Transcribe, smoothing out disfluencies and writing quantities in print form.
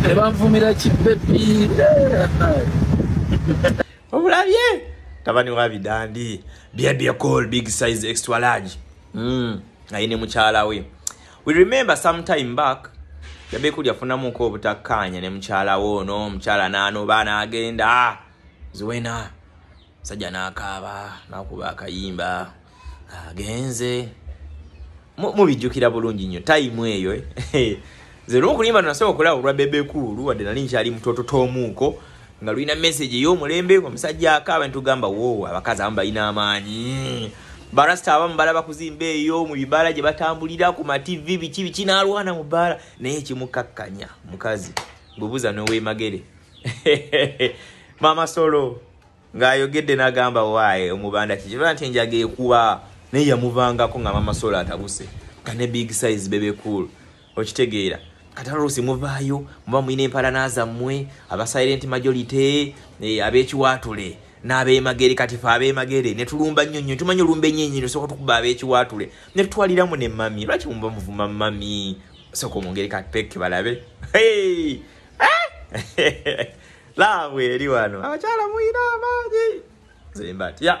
Ebanvumira kibebi. Obulabye tabani wa bidandi baby call big size extra large ayine mukyala we. We remember some time back yabe kuli afunamu ko obutakanya ne mukyala wono mukyala nano bana agenda Zuwena sajja nakaba nakuba akayimba agenze mubijjukira bulungi nnyo time eyo zero kulimba tunasaba okola olwa bebe kulu wadde nali nkyali mutoto tomuuko nga lwina message y'omulembe omusajja akaba ntugamba wo abakazi amba ina amaanyi barasta abamu balaba kuzimba eyo mu bibala gye batambulira ku ma TV biki kinalwana mu bala naye kimukakkanya mukazi bubuza nowe magere mama solo ngayogedde nagamba waaye omubanda kikiba nti njage kuba naye yamuvangako nga mama solo atabuse kane big size bebe cool okitegeera katarusi muvaayo muba mwine empala nazammwe aba silent majority abekiwatule n'abemagere katifa abemagere ne tulumba nnyonnyo tumanyi olumbe nyenyi soka tukuba abekiwatule ne tutwaliramu ne mami lwaki mumba muvuma mami soko mongere katpeke balabe hey lawe eri wano abachala muina amaji zembati ya